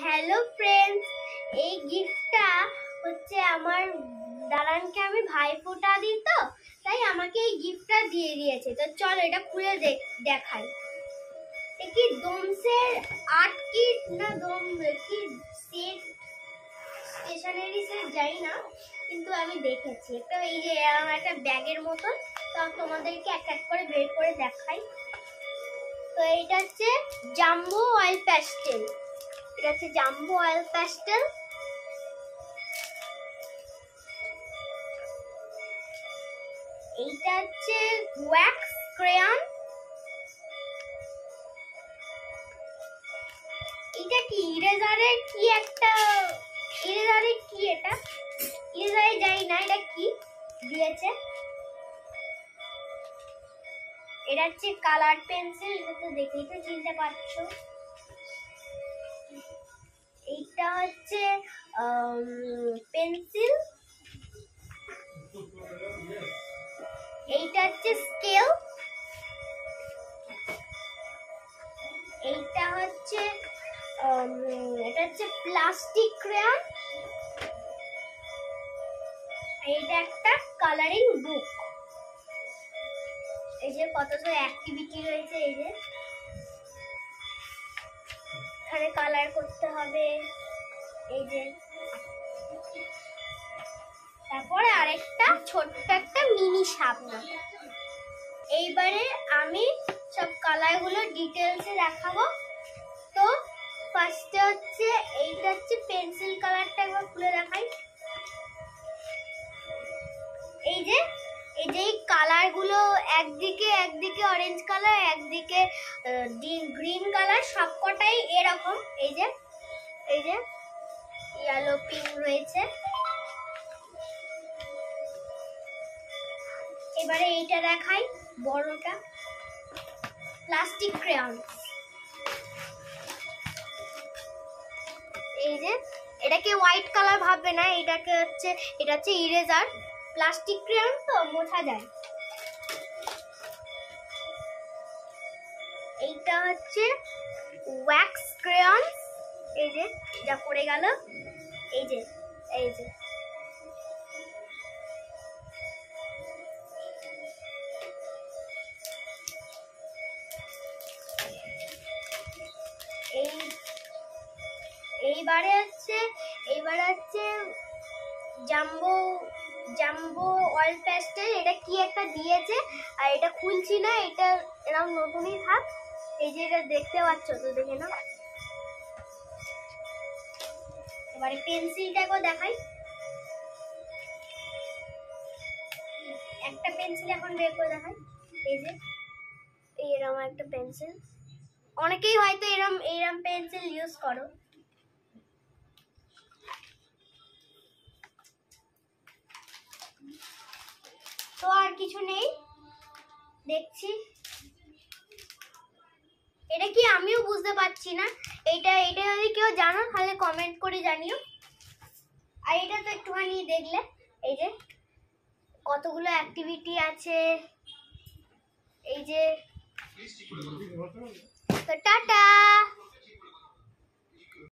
Hello friends, এই গিফটটা হচ্ছে আমার দাঁড়ানকে আমি ভাইফোঁটা দিই, তো তাই আমাকে এই গিফটটা দিয়ে দিয়েছে। তো চলো এটা খুলে দেখাই। এ কি ডোমসের আর্ট কিট না ডোম কি সেট, স্টেশনারি সেট জানি না, কিন্তু আমি দেখেছি একটা এই যে আমার একটা ব্যাগের মতন। তো তোমাদেরকে এক এক করে বের করে দেখাই। তো এটা হচ্ছে জাম্বো অয়েল প্যাস্টেল। এটা হচ্ছে জাম্বো অয়েল প্যাস্টেল। এইটা হচ্ছে ওয়্যাক্স ক্রেয়ন। এটা কি ইরেজারের কি একটা, ইরেজারের কি এটা, ইরেজারে যাই না, এটা কি দিয়েছে। এটা হচ্ছে কালার পেন্সিল, এটা তো দেখেই তো চিনতে পারছো। এইটা হচ্ছে পেন্সিল। এইটা হচ্ছে স্কেল। এইটা হচ্ছে এটা হচ্ছে প্লাস্টিক ক্রেয়ন। এইটা একটা কালারিং বুক। এই যে কতগুলো অ্যাক্টিভিটি রয়েছে, এই যে এখানে কালার করতে হবে, এই যে তারপরে আরেকটা ছোট্ট একটা মিনি শার্পনার। এইবারে আমি সব কালারগুলো ডিটেলসে দেখাবো। তো ফার্স্টে হচ্ছে এইটা হচ্ছে পেন্সিল কালারটা, একবার খুলে দেখাই। এই যে এই কালারগুলো একদিকে অরেঞ্জ কালার, একদিকে গ্রিন কালার, সবকটাই এরকম। এই যে ইয়েলো পিঙ্ক রয়েছে। এবারে এইটা দেখাই, বড়টা প্লাস্টিক ক্রেয়ন। এই যে এটাকে হোয়াইট কালার ভাববে না, এটা হচ্ছে ইরেজার। প্লাস্টিক ক্রেয়ন তো মোছা যায়। এইটা হচ্ছে ওয়্যাক্স ক্রেয়ন। এই যে যা পড়ে গেল, এই যে এইবারে হচ্ছে জাম্বো অয়েল প্যাস্টেল। এটা কি একটা দিয়েছে, আর এটা খুলছি না, এটা এরকম নতুনই থাক। এই যে এটা দেখতে পাচ্ছ তো, দেখে নাও। এবারে পেন্সিলটাকেও দেখাই। একটা পেন্সিল এখন বের করে দেখাই। এই যে এরকম একটা পেন্সিল, অনেকেই হয়তো এরকম পেন্সিল ইউজ করো। তো আর কিছু নেই দেখছি। এটা কি আমিও বুঝতে পারছি না। এটা যদি কেউ জানো তাহলে কমেন্ট করে জানিও। আর এটা তো একটুখানি দেখলে, এই যে কতগুলো অ্যাক্টিভিটি আছে। এই যে তো টাটা।